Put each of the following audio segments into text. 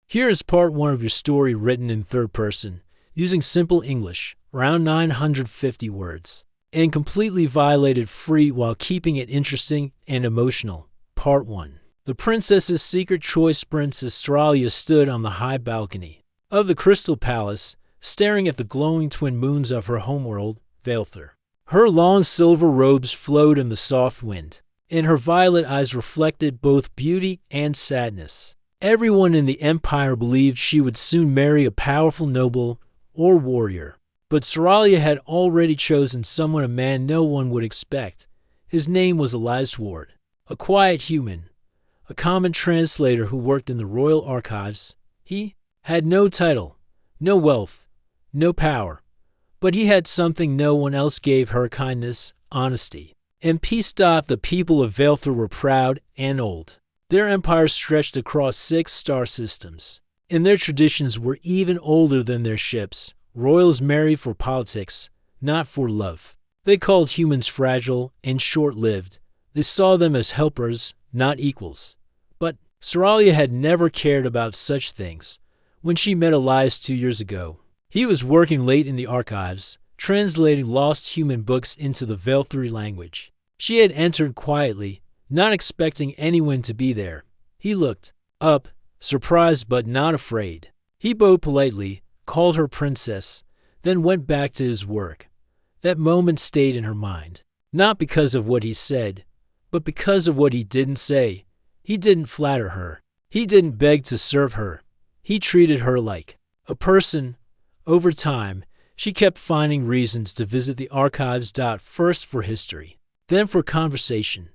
Here is part one of your story written in third person, using simple English, around 950 words, and completely violated free while keeping it interesting and emotional. Part 1. The princess's secret choice. Princess Seralia stood on the high balcony of the Crystal Palace, staring at the glowing twin moons of her homeworld, Vaelthur. Her long silver robes flowed in the soft wind, and her violet eyes reflected both beauty and sadness. Everyone in the empire believed she would soon marry a powerful noble or warrior. But Seralia had already chosen someone, a man no one would expect. His name was Elias Ward, a quiet human, a common translator who worked in the royal archives. He had no title, no wealth, no power, but he had something no one else gave her: kindness, honesty, and peace. The people of Vaelthur were proud and old. Their empire stretched across 6 star systems, and their traditions were even older than their ships. Royals married for politics, not for love. They called humans fragile and short-lived. They saw them as helpers, not equals. But Seralia had never cared about such things. When she met Elias 2 years ago, he was working late in the archives, translating lost human books into the Vaelthuri language. She had entered quietly, not expecting anyone to be there. He looked up, surprised but not afraid. He bowed politely, called her princess, then went back to his work. That moment stayed in her mind, not because of what he said, but because of what he didn't say. He didn't flatter her. He didn't beg to serve her. He treated her like a person. Over time, she kept finding reasons to visit the archives. First for history, then for conversation,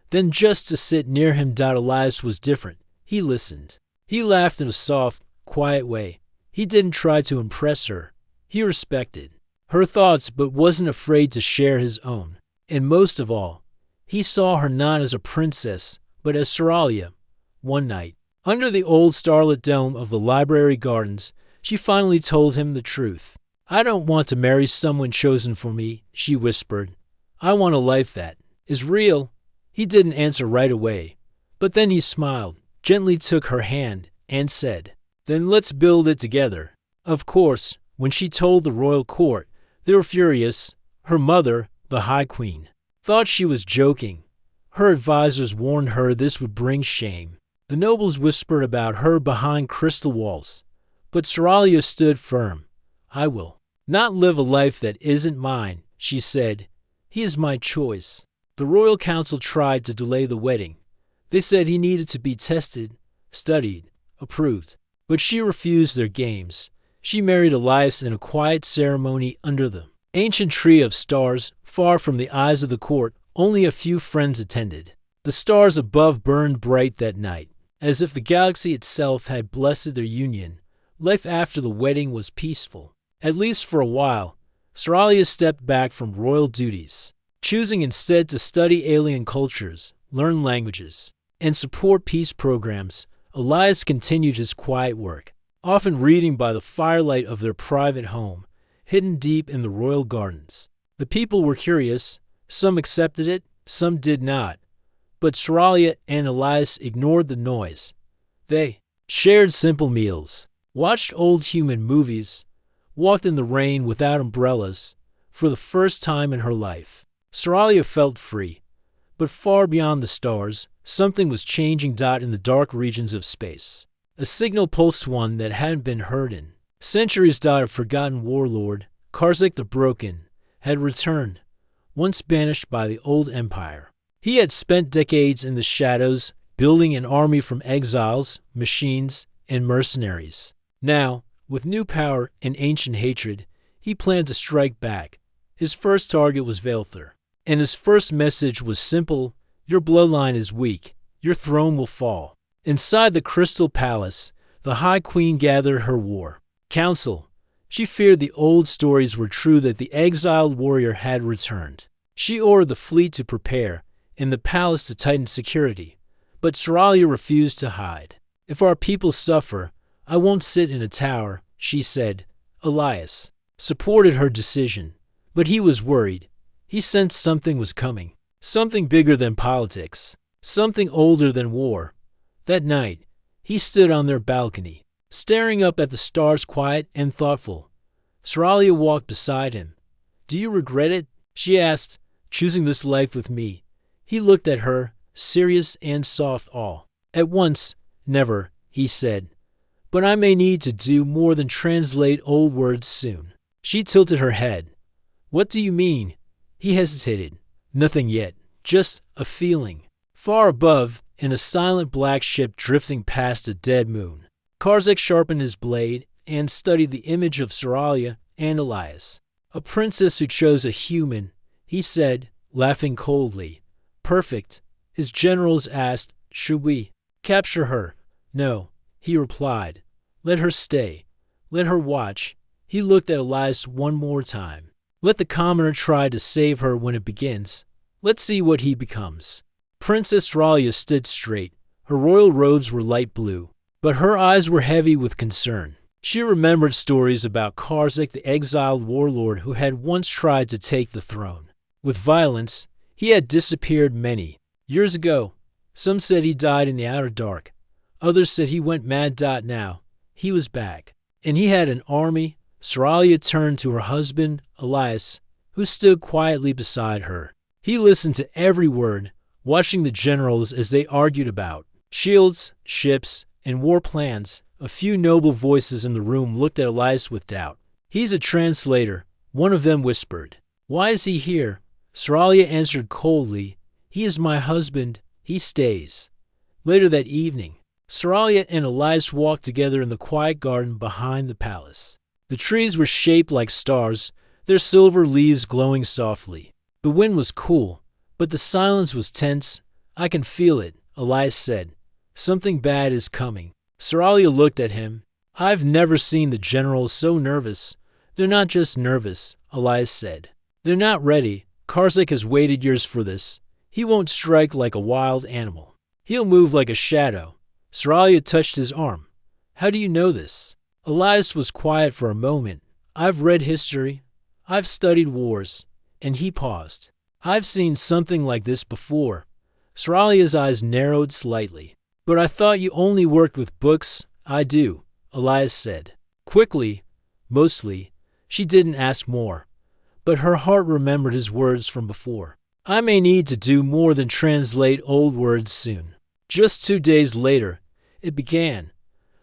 then just to sit near him. Elias was different. He listened. He laughed in a soft, quiet way. He didn't try to impress her. He respected her thoughts but wasn't afraid to share his own. And most of all, he saw her not as a princess, but as Seralia. One night, under the old starlit dome of the library gardens, she finally told him the truth. "I don't want to marry someone chosen for me," she whispered. "I want a life that is real." He didn't answer right away, but then he smiled, gently took her hand, and said, "Then let's build it together." Of course, when she told the royal court, they were furious. Her mother, the High Queen, thought she was joking. Her advisors warned her this would bring shame. The nobles whispered about her behind crystal walls. But Seralia stood firm. "I will not live a life that isn't mine," she said. "He is my choice." The royal council tried to delay the wedding. They said he needed to be tested, studied, approved. But she refused their games. She married Elias in a quiet ceremony under the ancient tree of stars, far from the eyes of the court. Only a few friends attended. The stars above burned bright that night, as if the galaxy itself had blessed their union. Life after the wedding was peaceful, at least for a while. Seralia stepped back from royal duties, choosing instead to study alien cultures, learn languages, and support peace programs. Elias continued his quiet work, often reading by the firelight of their private home, hidden deep in the royal gardens. The people were curious. Some accepted it, some did not. But Seralia and Elias ignored the noise. They shared simple meals, watched old human movies, walked in the rain without umbrellas. For the first time in her life, Seralia felt free. But far beyond the stars, something was changing. In the dark regions of space, a signal pulsed, one that hadn't been heard in centuries. A forgotten warlord, Karzik the Broken, had returned, once banished by the old empire. He had spent decades in the shadows, building an army from exiles, machines, and mercenaries. Now, with new power and ancient hatred, he planned to strike back. His first target was Vaelthur, and his first message was simple: your bloodline is weak, your throne will fall. Inside the Crystal Palace, the High Queen gathered her war council. She feared the old stories were true, that the exiled warrior had returned. She ordered the fleet to prepare, and the palace to tighten security. But Seralia refused to hide. "If our people suffer, I won't sit in a tower," she said. Elias supported her decision, but he was worried. He sensed something was coming, something bigger than politics, something older than war. That night, he stood on their balcony, staring up at the stars, quiet and thoughtful. Soralia walked beside him. "Do you regret it?" she asked, "choosing this life with me?" He looked at her, serious and soft all at once. "Never," he said. "But I may need to do more than translate old words soon." She tilted her head. "What do you mean?" He hesitated. "Nothing yet, just a feeling." Far above, in a silent black ship drifting past a dead moon, Karzik sharpened his blade and studied the image of Soralia and Elias. "A princess who chose a human," he said, laughing coldly. "Perfect." His generals asked, "Should we capture her?" "No," he replied. "Let her stay. Let her watch." He looked at Elias one more time. "Let the commoner try to save her when it begins. Let's see what he becomes." Princess Soralia stood straight. Her royal robes were light blue, but her eyes were heavy with concern. She remembered stories about Karzik, the exiled warlord who had once tried to take the throne. With violence, he had disappeared many years ago. Some said he died in the outer dark. Others said he went mad. Now, he was back, and he had an army. Soralia turned to her husband, Elias, who stood quietly beside her. He listened to every word, watching the generals as they argued about shields, ships, and war plans. A few noble voices in the room looked at Elias with doubt. "He's a translator," one of them whispered. "Why is he here?" Soralia answered coldly, "He is my husband. He stays." Later that evening, Soralia and Elias walked together in the quiet garden behind the palace. The trees were shaped like stars, their silver leaves glowing softly. The wind was cool, but the silence was tense. "I can feel it," Elias said. "Something bad is coming." Soralia looked at him. "I've never seen the generals so nervous." "They're not just nervous," Elias said. "They're not ready. Karzik has waited years for this. He won't strike like a wild animal. He'll move like a shadow." Soralia touched his arm. "How do you know this?" Elias was quiet for a moment. "I've read history. I've studied wars." And he paused. "I've seen something like this before." Soralia's eyes narrowed slightly. "But I thought you only worked with books." "I do," Elias said. Quickly, mostly, she didn't ask more. But her heart remembered his words from before. "I may need to do more than translate old words soon." Just 2 days later, it began.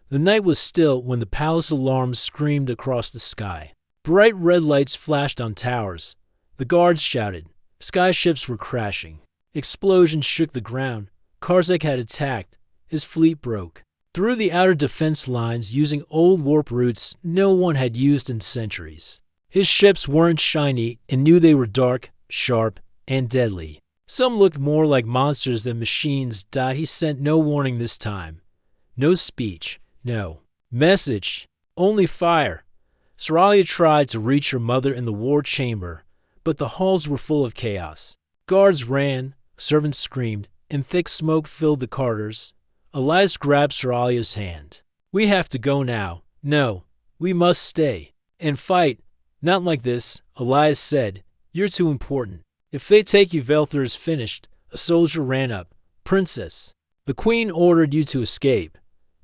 The night was still when the palace alarms screamed across the sky. Bright red lights flashed on towers. The guards shouted. Sky ships were crashing. Explosions shook the ground. Karzik had attacked. His fleet broke through the outer defense lines using old warp routes no one had used in centuries. His ships weren't shiny and knew they were dark, sharp, and deadly. Some looked more like monsters than machines. He sent no warning this time. No speech. No message. Only fire. Soralia tried to reach her mother in the war chamber, but the halls were full of chaos. Guards ran, servants screamed, and thick smoke filled the corridors. Elias grabbed Soralia's hand. "We have to go now." "No, we must stay and fight." "Not like this," Elias said. "You're too important. If they take you, Velther is finished." A soldier ran up. "Princess, the queen ordered you to escape.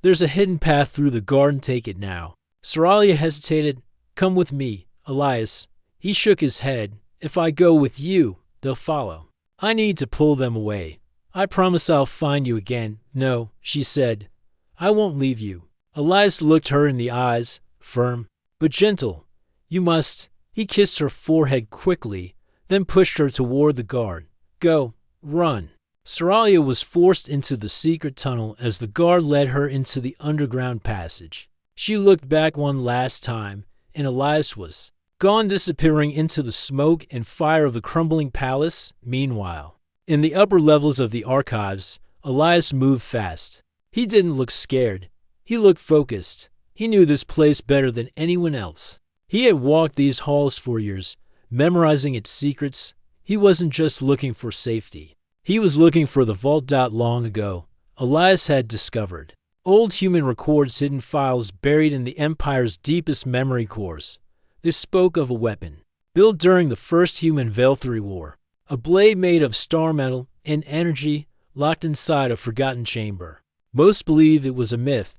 There's a hidden path through the garden. Take it now." Soralia hesitated. "Come with me, Elias." He shook his head. "If I go with you, they'll follow. I need to pull them away. I promise I'll find you again." "No," she said. "I won't leave you." Elias looked her in the eyes, firm, but gentle. "You must." He kissed her forehead quickly, then pushed her toward the guard. "Go. Run." Soralia was forced into the secret tunnel as the guard led her into the underground passage. She looked back one last time, and Elias was gone, disappearing into the smoke and fire of the crumbling palace. Meanwhile, in the upper levels of the archives, Elias moved fast. He didn't look scared. He looked focused. He knew this place better than anyone else. He had walked these halls for years, memorizing its secrets. He wasn't just looking for safety. He was looking for the vault. Long ago, Elias had discovered old human records, hidden files buried in the Empire's deepest memory cores. They spoke of a weapon built during the first human Velther War, a blade made of star metal and energy locked inside a forgotten chamber. Most believed it was a myth,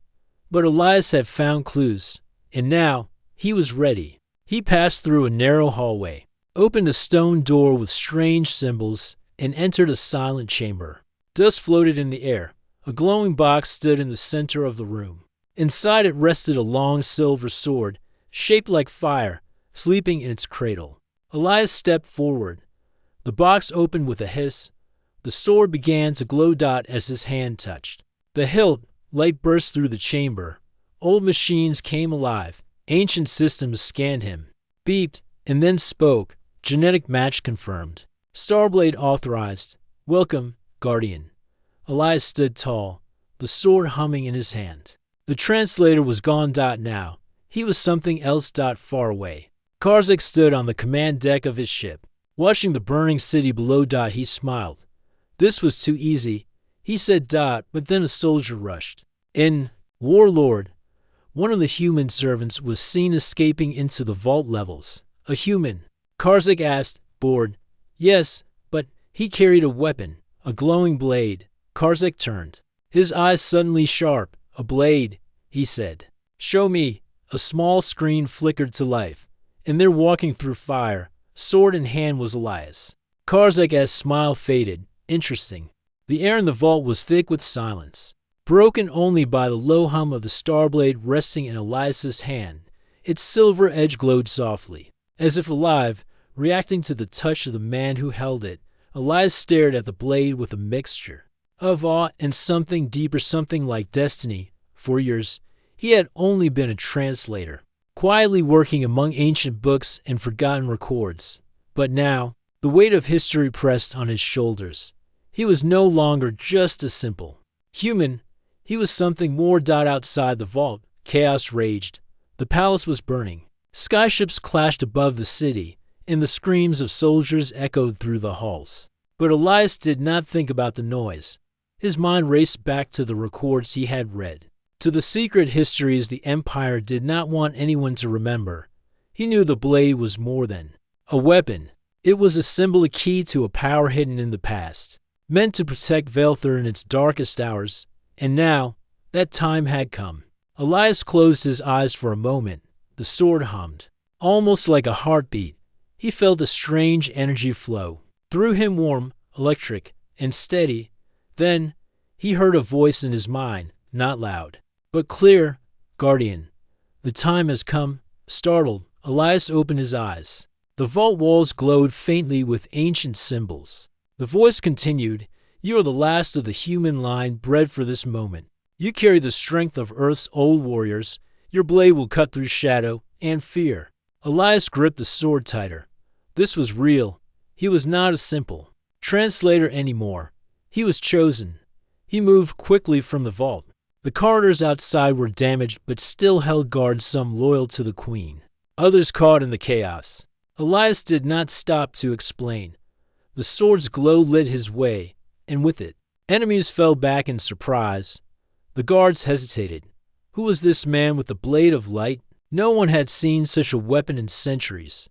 But Elias had found clues, and now he was ready. He passed through a narrow hallway, opened a stone door with strange symbols, and entered a silent chamber. Dust floated in the air. A glowing box stood in the center of the room. Inside it rested a long silver sword, shaped like fire, sleeping in its cradle. Elias stepped forward. The box opened with a hiss. The sword began to glow as his hand touched. The hilt, light burst through the chamber. Old machines came alive. Ancient systems scanned him, beeped, and then spoke. Genetic match confirmed. Starblade authorized. Welcome, Guardian. Elias stood tall, the sword humming in his hand. The translator was gone. Now, he was something else. Far away. Karzak stood on the command deck of his ship, watching the burning city below. He smiled. This was too easy, he said. But then a soldier rushed in. Warlord. One of the human servants was seen escaping into the vault levels. A human? Karzak asked, bored. Yes, but he carried a weapon, a glowing blade. Karzak turned, his eyes suddenly sharp. A blade, he said. Show me. A small screen flickered to life, and there walking through fire, sword in hand, was Elias. Karzak's smile faded. Interesting. The air in the vault was thick with silence, broken only by the low hum of the starblade resting in Elias's hand. Its silver edge glowed softly, as if alive, reacting to the touch of the man who held it. Elias stared at the blade with a mixture of awe and something deeper, something like destiny. For years, he had only been a translator, quietly working among ancient books and forgotten records. But now, the weight of history pressed on his shoulders. He was no longer just a simple human. He was something more. Outside the vault, chaos raged. The palace was burning. Skyships clashed above the city, and the screams of soldiers echoed through the halls. But Elias did not think about the noise. His mind raced back to the records he had read, to the secret histories the Empire did not want anyone to remember. He knew the blade was more than a weapon. It was a symbol, a key to a power hidden in the past, meant to protect Velthor in its darkest hours. And now, that time had come. Elias closed his eyes for a moment. The sword hummed, almost like a heartbeat. He felt a strange energy flow through him, warm, electric, and steady. Then, he heard a voice in his mind, not loud, but clear. Guardian, the time has come. Startled, Elias opened his eyes. The vault walls glowed faintly with ancient symbols. The voice continued, you are the last of the human line bred for this moment. You carry the strength of Earth's old warriors. Your blade will cut through shadow and fear. Elias gripped the sword tighter. This was real. He was not a simple translator anymore. He was chosen. He moved quickly from the vault. The corridors outside were damaged but still held guards, some loyal to the queen, others caught in the chaos. Elias did not stop to explain. The sword's glow lit his way, and with it, enemies fell back in surprise. The guards hesitated. Who was this man with the blade of light? No one had seen such a weapon in centuries.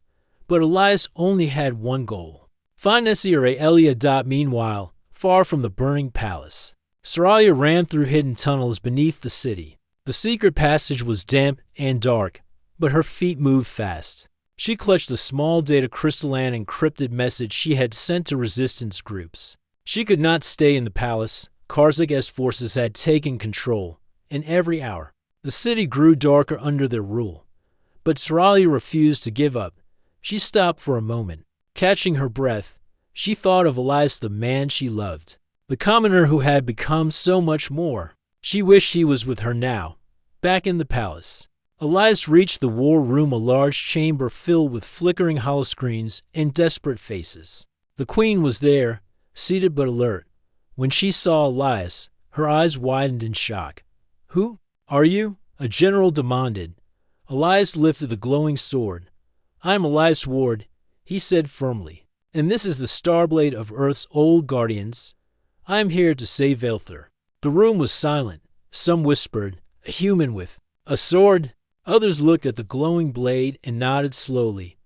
But Elias only had one goal: find Nessire Elia. Meanwhile, far from the burning palace, Saralia ran through hidden tunnels beneath the city. The secret passage was damp and dark, but her feet moved fast. She clutched a small data crystal and encrypted message she had sent to resistance groups. She could not stay in the palace. Karzak's forces had taken control, and every hour, the city grew darker under their rule. But Saralia refused to give up. She stopped for a moment. Catching her breath, she thought of Elias, the man she loved, the commoner who had become so much more. She wished he was with her now, back in the palace. Elias reached the war room, a large chamber filled with flickering holoscreens and desperate faces. The queen was there, seated but alert. When she saw Elias, her eyes widened in shock. Who are you? A general demanded. Elias lifted the glowing sword. I am Elias Ward, he said firmly, and this is the Starblade of Earth's old guardians. I am here to save Velthor. The room was silent. Some whispered, a human with a sword. Others looked at the glowing blade and nodded slowly.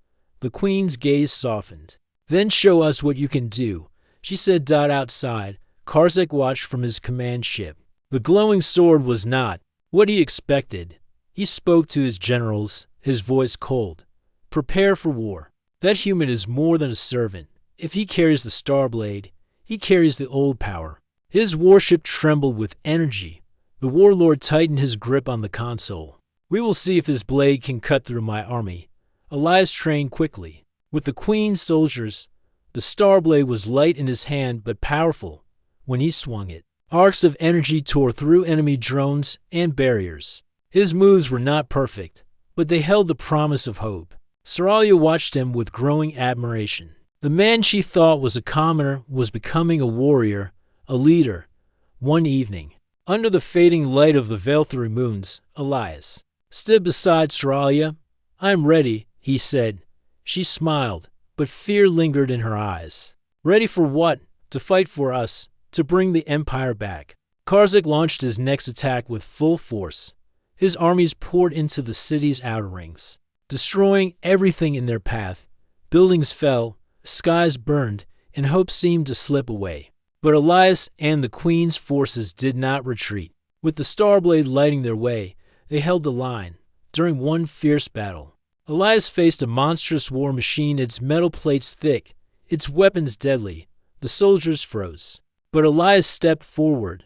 The queen's gaze softened. Then show us what you can do, she said. Outside, Karzak watched from his command ship. The glowing sword was not what he expected. He spoke to his generals, his voice cold. Prepare for war. That human is more than a servant. If he carries the Star Blade, he carries the old power. His warship trembled with energy. The warlord tightened his grip on the console. We will see if his blade can cut through my army. Elias trained quickly. With the Queen's soldiers, the Star Blade was light in his hand but powerful when he swung it. Arcs of energy tore through enemy drones and barriers. His moves were not perfect, but they held the promise of hope. Saralia watched him with growing admiration. The man she thought was a commoner was becoming a warrior, a leader. One evening, under the fading light of the Velthari moons, Elias stood beside Saralia. "I am ready," he said. She smiled, but fear lingered in her eyes. "Ready for what?" "To fight for us, to bring the Empire back." Karzik launched his next attack with full force. His armies poured into the city's outer rings, destroying everything in their path. Buildings fell, skies burned, and hope seemed to slip away. But Elias and the Queen's forces did not retreat. With the Starblade lighting their way, they held the line. During one fierce battle, Elias faced a monstrous war machine, its metal plates thick, its weapons deadly. The soldiers froze. But Elias stepped forward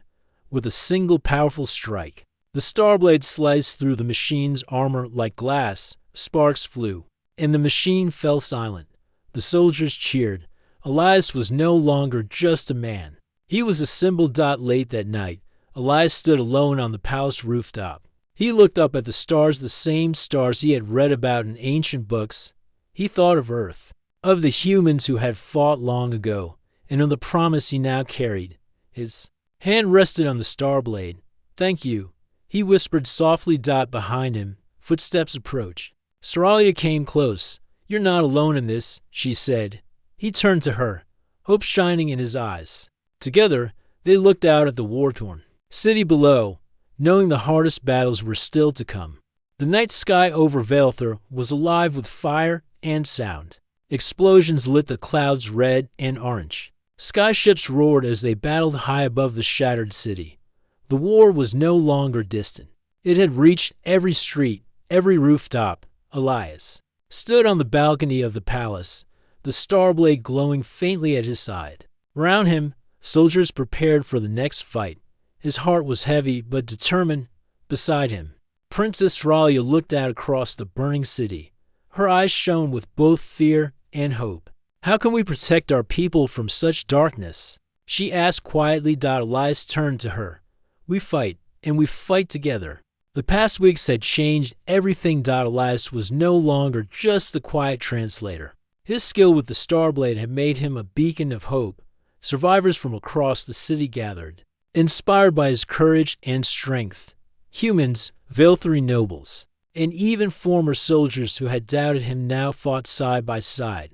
with a single powerful strike. The Starblade sliced through the machine's armor like glass. Sparks flew, and the machine fell silent. The soldiers cheered. Elias was no longer just a man. He was a symbol. Late that night, Elias stood alone on the palace rooftop. He looked up at the stars, the same stars he had read about in ancient books. He thought of Earth, of the humans who had fought long ago, and of the promise he now carried. His hand rested on the Starblade. "Thank you," he whispered softly. Behind him, footsteps approached. Saralia came close. "You're not alone in this," she said. He turned to her, hope shining in his eyes. Together, they looked out at the war-torn city below, knowing the hardest battles were still to come. The night sky over Velthar was alive with fire and sound. Explosions lit the clouds red and orange. Skyships roared as they battled high above the shattered city. The war was no longer distant. It had reached every street, every rooftop. Elias stood on the balcony of the palace, the Starblade glowing faintly at his side. Around him, soldiers prepared for the next fight. His heart was heavy but determined. Beside him, Princess Saralia looked out across the burning city. Her eyes shone with both fear and hope. "How can we protect our people from such darkness?" she asked quietly. Elias turned to her. "We fight, and we fight together." The past weeks had changed everything. Elias was no longer just the quiet translator. His skill with the Starblade had made him a beacon of hope. Survivors from across the city gathered, inspired by his courage and strength. Humans, Velthari nobles, and even former soldiers who had doubted him now fought side by side.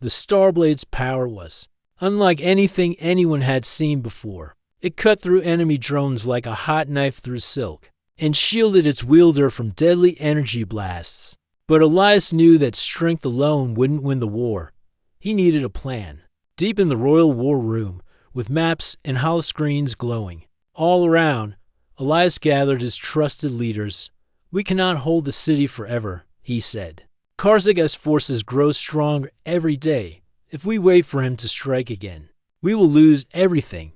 The Starblade's power was unlike anything anyone had seen before. It cut through enemy drones like a hot knife through silk, and shielded its wielder from deadly energy blasts. But Elias knew that strength alone wouldn't win the war. He needed a plan. Deep in the royal war room, with maps and holoscreens glowing all around, Elias gathered his trusted leaders. "We cannot hold the city forever," he said. "Karzik's forces grow stronger every day. If we wait for him to strike again, we will lose everything."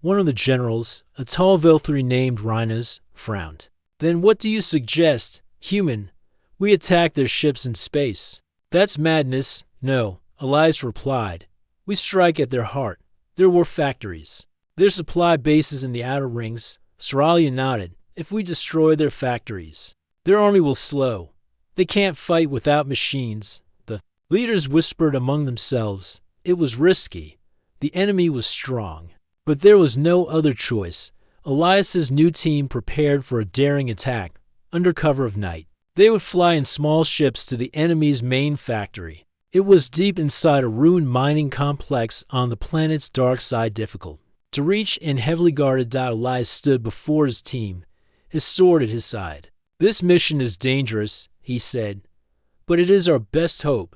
One of the generals, a tall Velthari named Rhinos, frowned. "Then what do you suggest, human? We attack their ships in space." "That's madness." "No," Elias replied. "We strike at their heart, their war factories, their supply bases in the outer rings." Saralia nodded. "If we destroy their factories, their army will slow. They can't fight without machines." The leaders whispered among themselves. It was risky. The enemy was strong. But there was no other choice. Elias's new team prepared for a daring attack. Under cover of night, they would fly in small ships to the enemy's main factory. It was deep inside a ruined mining complex on the planet's dark side, difficult to reach and heavily guarded. Elias stood before his team, his sword at his side. "This mission is dangerous," he said, "but it is our best hope.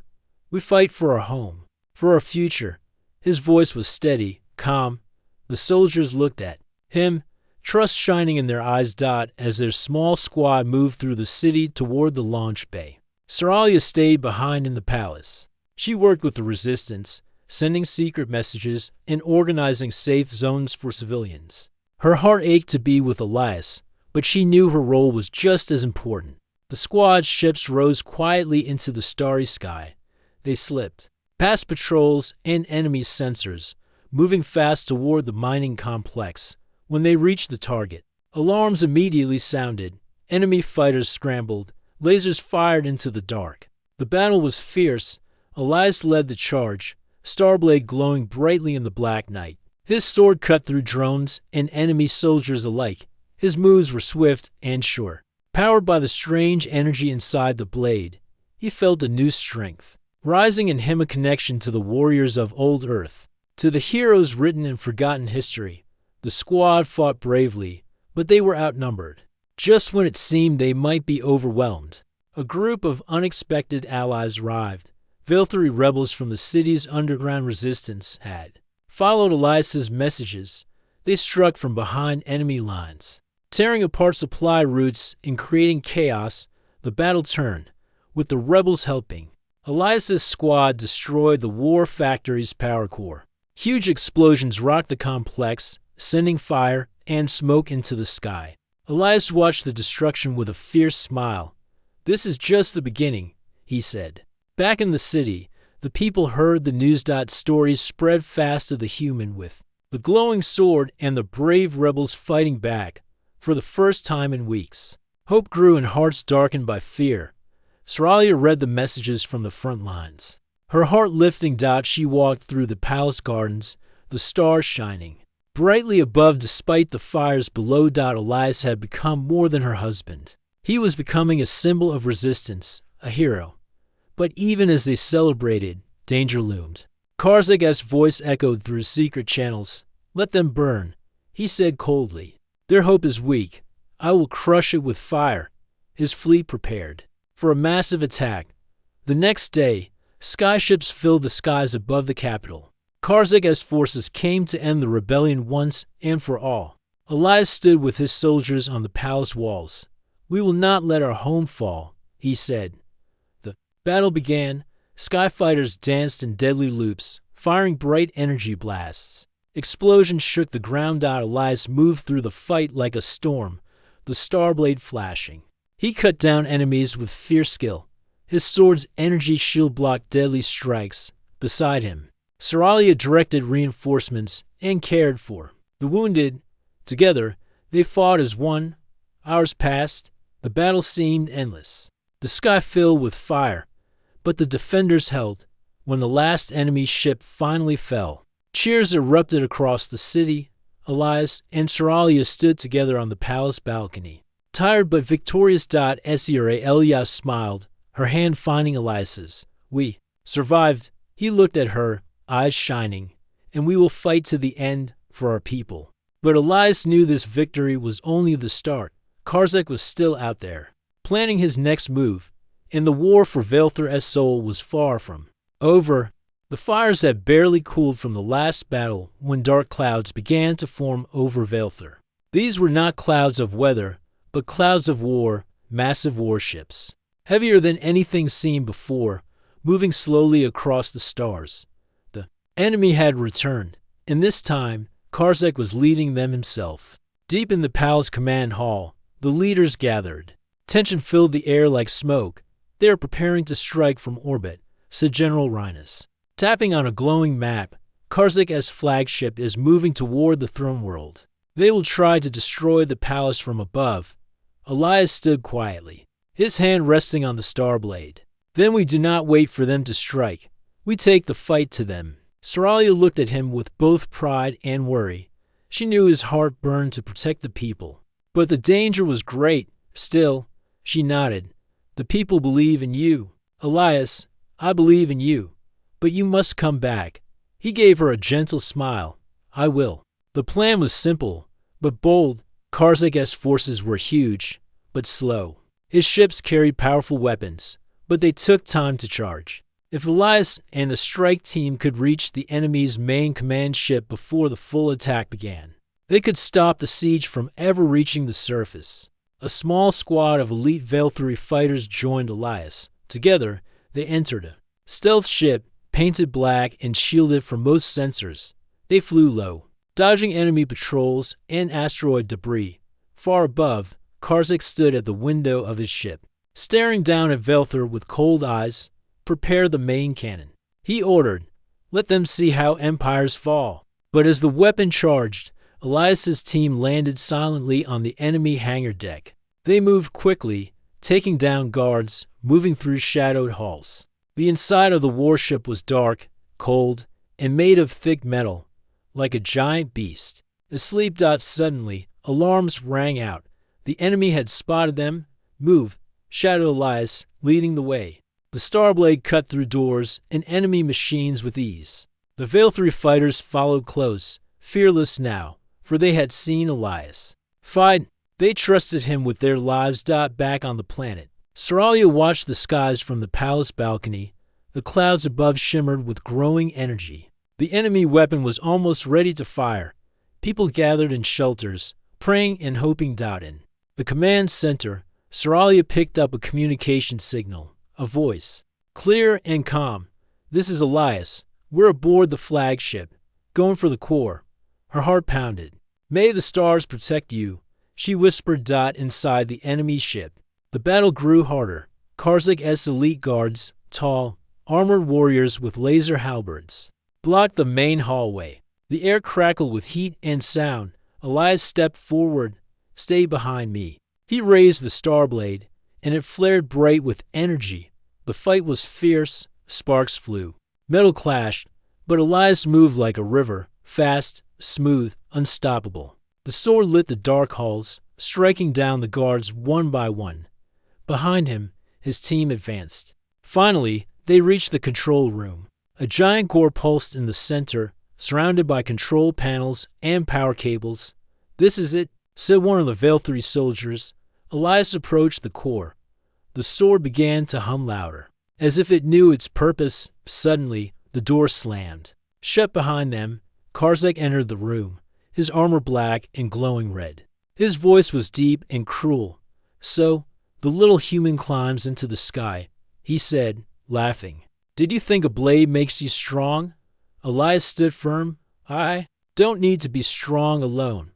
We fight for our home, for our future." His voice was steady, calm. The soldiers looked at him, trust shining in their eyes. As their small squad moved through the city toward the launch bay, Seralia stayed behind in the palace. She worked with the resistance, sending secret messages and organizing safe zones for civilians. Her heart ached to be with Elias, but she knew her role was just as important. The squad's ships rose quietly into the starry sky. They slipped past patrols and enemy sensors, moving fast toward the mining complex. When they reached the target, alarms immediately sounded. Enemy fighters scrambled, lasers fired into the dark. The battle was fierce. Elias led the charge, Starblade glowing brightly in the black night. His sword cut through drones and enemy soldiers alike. His moves were swift and sure. Powered by the strange energy inside the blade, he felt a new strength, rising in him, a connection to the warriors of old Earth, to the heroes written in forgotten history. The squad fought bravely, but they were outnumbered. Just when it seemed they might be overwhelmed, a group of unexpected allies arrived. Velthari rebels from the city's underground resistance had followed Elias's messages. They struck from behind enemy lines, tearing apart supply routes and creating chaos. The battle turned, with the rebels helping. Elias's squad destroyed the war factory's power core. Huge explosions rocked the complex, sending fire and smoke into the sky. Elias watched the destruction with a fierce smile. "This is just the beginning," he said. Back in the city, the people heard the news. Stories spread fast of the human with the glowing sword and the brave rebels fighting back. For the first time in weeks, hope grew in hearts darkened by fear. Seralia read the messages from the front lines, her heart lifting. She walked through the palace gardens, the stars shining brightly above despite the fires below. Elias had become more than her husband. He was becoming a symbol of resistance, a hero. But even as they celebrated, danger loomed. Karzak's voice echoed through secret channels. "Let them burn," he said coldly. "Their hope is weak. I will crush it with fire." His fleet prepared for a massive attack. The next day, skyships filled the skies above the capital. Karzak's forces came to end the rebellion once and for all. Elias stood with his soldiers on the palace walls. "We will not let our home fall," he said. The battle began. Sky fighters danced in deadly loops, firing bright energy blasts. Explosions shook the ground. Elias moved through the fight like a storm, the starblade flashing. He cut down enemies with fierce skill. His sword's energy shield blocked deadly strikes. Beside him, Seralia directed reinforcements and cared for the wounded. Together, they fought as one. Hours passed. The battle seemed endless. The sky filled with fire, but the defenders held. When the last enemy ship finally fell, cheers erupted across the city. Elias and Seralia stood together on the palace balcony, tired but victorious. Seralia smiled, her hand finding Elias's. "We survived." He looked at her, eyes shining. "And we will fight to the end for our people." But Elias knew this victory was only the start. Karzak was still out there, planning his next move, and the war for Velthar's soul was far from over. The fires had barely cooled from the last battle when dark clouds began to form over Velthar. These were not clouds of weather, but clouds of war, massive warships, heavier than anything seen before, moving slowly across the stars. The enemy had returned, and this time, Karzak was leading them himself. Deep in the palace command hall, the leaders gathered. Tension filled the air like smoke. "They are preparing to strike from orbit," said General Rhinus, tapping on a glowing map. "Karzak's flagship is moving toward the throne world. They will try to destroy the palace from above." Elias stood quietly, his hand resting on the star blade. "Then we do not wait for them to strike. We take the fight to them." Seralia looked at him with both pride and worry. She knew his heart burned to protect the people. But the danger was great. Still, she nodded. "The people believe in you. Elias, I believe in you. But you must come back." He gave her a gentle smile. "I will." The plan was simple, but bold. Karzak's forces were huge, but slow. His ships carried powerful weapons, but they took time to charge. If Elias and the strike team could reach the enemy's main command ship before the full attack began, They could stop the siege from ever reaching the surface. A small squad of elite Velthari fighters joined Elias. Together, they entered a stealth ship, painted black and shielded from most sensors. They flew low, dodging enemy patrols and asteroid debris. Far above, Karzik stood at the window of his ship, staring down at Velthar with cold eyes. Prepare the main cannon, he ordered. Let them see how empires fall. But as the weapon charged, Elias's team landed silently on the enemy hangar deck. They moved quickly, taking down guards, moving through shadowed halls. The inside of the warship was dark, cold, and made of thick metal, like a giant beast. Asleep. Suddenly, alarms rang out. The enemy had spotted them. Move, shouted Elias, leading the way. The Starblade cut through doors and enemy machines with ease. The Velthari fighters followed close, fearless now, for they had seen Elias fight. They trusted him with their lives. Back on the planet, Soralia watched the skies from the palace balcony. The clouds above shimmered with growing energy. The enemy weapon was almost ready to fire. People gathered in shelters, praying and hoping. In the command center, Soralia picked up a communication signal. A voice, clear and calm. This is Elias. We're aboard the flagship, going for the core. Her heart pounded. May the stars protect you, she whispered. Inside the enemy ship, the battle grew harder. Karzik's elite guards, tall, armored warriors with laser halberds, blocked the main hallway. The air crackled with heat and sound. Elias stepped forward. Stay behind me. He raised the Starblade, and it flared bright with energy. The fight was fierce. Sparks flew. Metal clashed, but Elias moved like a river, fast, smooth, unstoppable. The sword lit the dark halls, striking down the guards one by one. Behind him, his team advanced. Finally, they reached the control room. A giant core pulsed in the center, surrounded by control panels and power cables. This is it, said one of the Velthari soldiers. Elias approached the core. The sword began to hum louder, as if it knew its purpose. Suddenly, the door slammed shut behind them. Karzik entered the room, his armor black and glowing red. His voice was deep and cruel. So, the little human climbs into the sky, he said, laughing. Did you think a blade makes you strong? Elias stood firm. I don't need to be strong alone.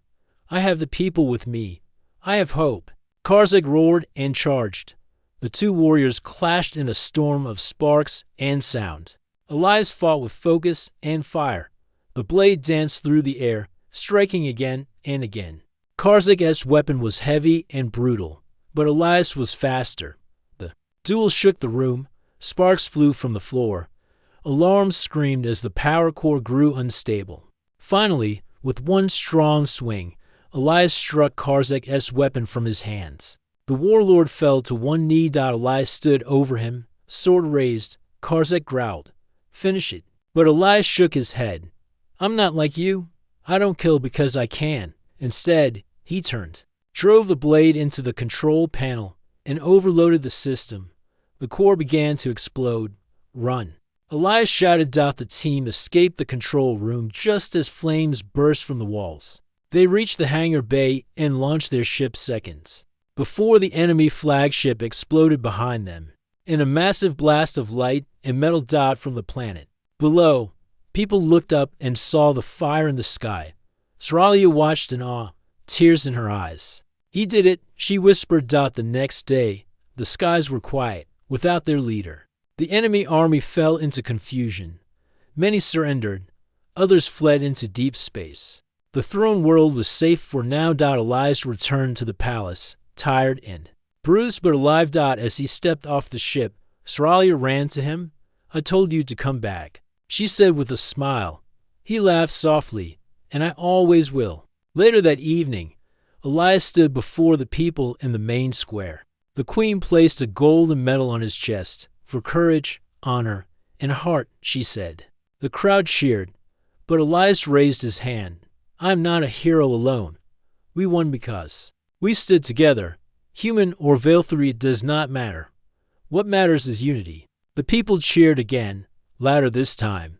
I have the people with me. I have hope. Karzik roared and charged. The two warriors clashed in a storm of sparks and sound. Elias fought with focus and fire. The blade danced through the air, striking again and again. Karzik's weapon was heavy and brutal, but Elias was faster. The duel shook the room. Sparks flew from the floor. Alarms screamed as the power core grew unstable. Finally, with one strong swing, Elias struck Karzik's weapon from his hands. The warlord fell to one knee. Elias stood over him, sword raised. Karzik growled, "Finish it." But Elias shook his head. "I'm not like you. I don't kill because I can." Instead, he turned, drove the blade into the control panel, and overloaded the system. The core began to explode. "Run!" Elias shouted. The team escaped the control room just as flames burst from the walls. They reached the hangar bay and launched their ship seconds before the enemy flagship exploded behind them, in a massive blast of light and metal from the planet. Below, people looked up and saw the fire in the sky. Soralia watched in awe, tears in her eyes. "He did it," she whispered. The next day, the skies were quiet, without their leader. The enemy army fell into confusion. Many surrendered, others fled into deep space. The throne world was safe for now. Elias returned to the palace, tired and bruised but alive. As he stepped off the ship, Soralia ran to him. "I told you to come back," she said with a smile. He laughed softly, "And I always will." Later that evening, Elias stood before the people in the main square. The queen placed a golden medal on his chest. "For courage, honor, and heart," she said. The crowd cheered, but Elias raised his hand. "I am not a hero alone. We won because we stood together. Human or Velthari, it does not matter. What matters is unity." The people cheered again, louder this time.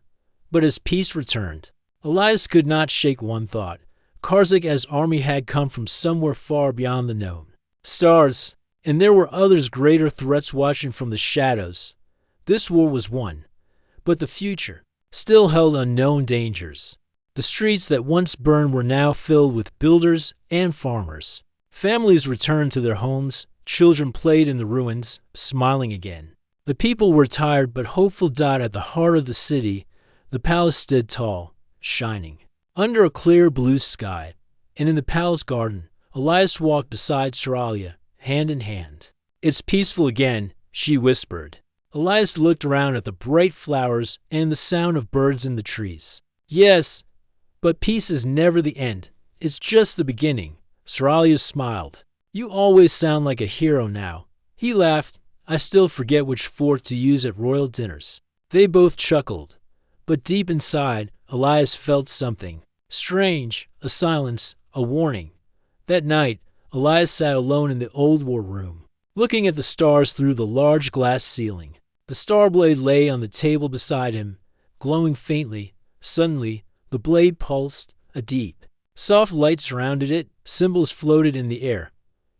But as peace returned, Elias could not shake one thought. Karzik's army had come from somewhere far beyond the known stars, and there were others greater threats watching from the shadows. This war was won, but the future still held unknown dangers. The streets that once burned were now filled with builders and farmers. Families returned to their homes, children played in the ruins, smiling again. The people were tired but hopeful. At the heart of the city, the palace stood tall, shining under a clear blue sky, and in the palace garden, Elias walked beside Saralia, hand in hand. "It's peaceful again," she whispered. Elias looked around at the bright flowers and the sound of birds in the trees. "Yes, but peace is never the end. It's just the beginning." Saralia smiled. "You always sound like a hero now." He laughed. "I still forget which fork to use at royal dinners." They both chuckled, but deep inside, Elias felt something strange, a silence, a warning. That night, Elias sat alone in the old war room, looking at the stars through the large glass ceiling. The star blade lay on the table beside him, glowing faintly. Suddenly, the blade pulsed. A deep, soft light surrounded it. Symbols floated in the air.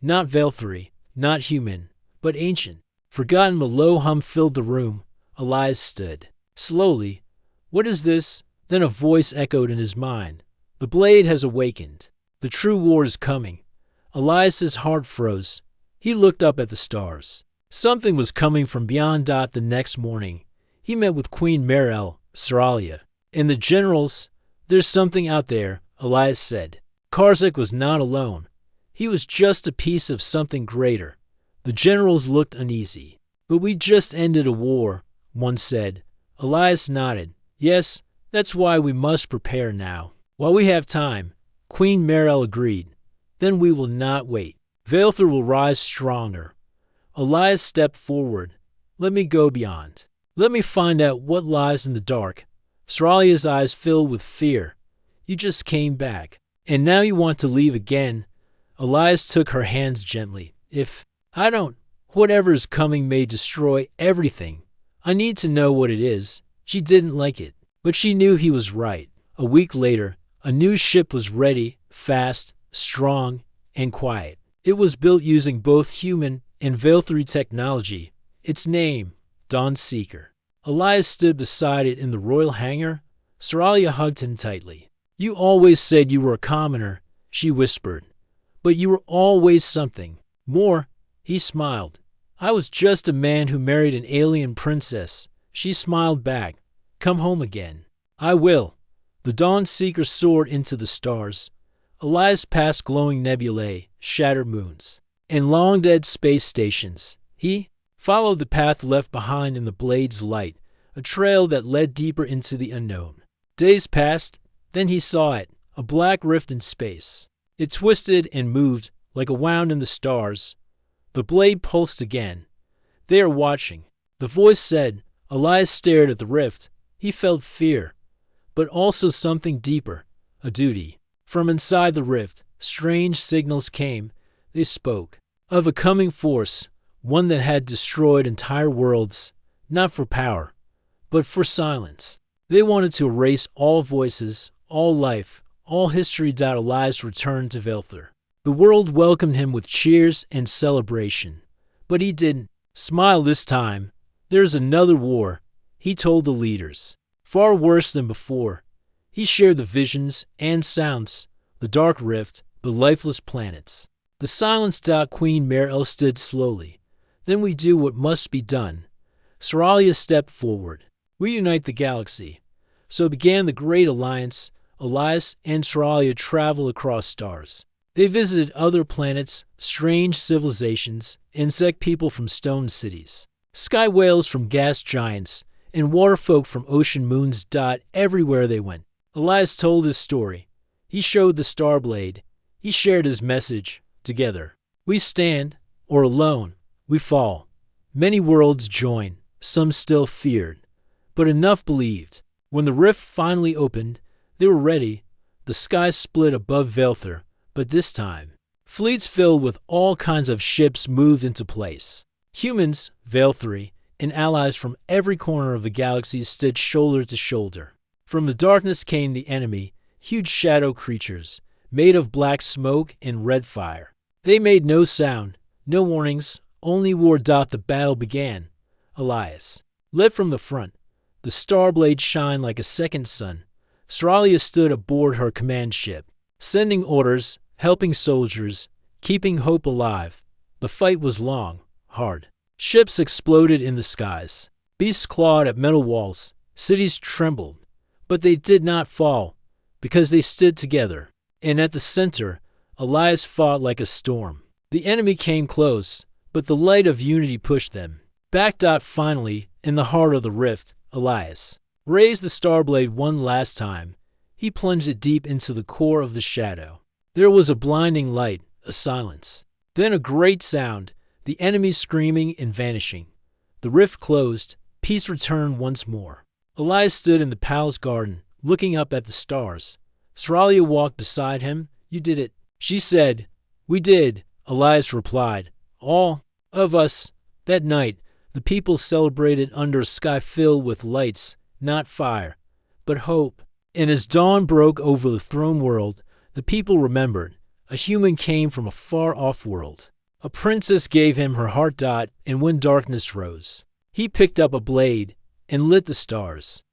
Not Velthari, not human, but ancient. Forgotten. A low hum filled the room. Elias stood. Slowly, "What is this?" Then a voice echoed in his mind. "The blade has awakened. The true war is coming." Elias's heart froze. He looked up at the stars. Something was coming from beyond. The next morning, he met with Queen Merel, Saralia, and the generals. "There's something out there," Elias said. Karzik was not alone. He was just a piece of something greater. The generals looked uneasy. "But we just ended a war," one said. Elias nodded. "Yes, that's why we must prepare now, while we have time." Queen Merel agreed. "Then we will not wait. Velthar will rise stronger." Elias stepped forward. "Let me go beyond. Let me find out what lies in the dark." Saralia's eyes filled with fear. "You just came back, and now you want to leave again." Elias took her hands gently. "If I don't, whatever is coming may destroy everything. I need to know what it is." She didn't like it, but she knew he was right. A week later, a new ship was ready, fast, strong, and quiet. It was built using both human and Velthari technology. Its name, Dawn Seeker. Elias stood beside it in the royal hangar. Saralia hugged him tightly. "You always said you were a commoner," she whispered. "But you were always something more." He smiled. "I was just a man who married an alien princess." She smiled back. "Come home again." "I will." The Dawn Seeker soared into the stars. Elias passed glowing nebulae, shattered moons, and long-dead space stations. He followed the path left behind in the blade's light, a trail that led deeper into the unknown. Days passed, then he saw it, a black rift in space. It twisted and moved like a wound in the stars. The blade pulsed again. "They are watching," the voice said. Elias stared at the rift. He felt fear, but also something deeper, a duty. From inside the rift, strange signals came. They spoke of a coming force, one that had destroyed entire worlds, not for power, but for silence. They wanted to erase all voices, all life, all history. Elias returned to Velthar. The world welcomed him with cheers and celebration. But he didn't smile this time. "There's another war," he told the leaders. "Far worse than before." He shared the visions and sounds, the dark rift, the lifeless planets. The silence. Queen Merel stood slowly. "Then we do what must be done." Saralia stepped forward. "We unite the galaxy." So began the Great Alliance. Elias and Saralia traveled across stars. They visited other planets, strange civilizations, insect people from stone cities, sky whales from gas giants, and waterfolk from ocean moons. Everywhere they went, Elias told his story. He showed the star blade. He shared his message. Together, we stand, or alone, we fall. Many worlds join, some still feared, but enough believed. When the rift finally opened, they were ready. The sky split above Velthar, but this time, fleets filled with all kinds of ships moved into place. Humans, Velthari, and allies from every corner of the galaxy stood shoulder to shoulder. From the darkness came the enemy, huge shadow creatures, made of black smoke and red fire. They made no sound, no warnings, only war. The battle began. Elias lit from the front. The Starblade shined like a second sun. Seralia stood aboard her command ship, sending orders, helping soldiers, keeping hope alive. The fight was long, hard. Ships exploded in the skies. Beasts clawed at metal walls. Cities trembled. But they did not fall, because they stood together. And at the center, Elias fought like a storm. The enemy came close, but the light of unity pushed them back. Finally, in the heart of the rift, Elias raised the Starblade one last time. He plunged it deep into the core of the shadow. There was a blinding light, a silence. Then a great sound, the enemy screaming and vanishing. The rift closed, peace returned once more. Elias stood in the palace garden, looking up at the stars. Seralia walked beside him. "You did it," she said. "We did," Elias replied. "All of us." That night, the people celebrated under a sky filled with lights, not fire, but hope. And as dawn broke over the throne world, the people remembered. A human came from a far-off world. A princess gave him her heart. And when darkness rose, he picked up a blade and lit the stars.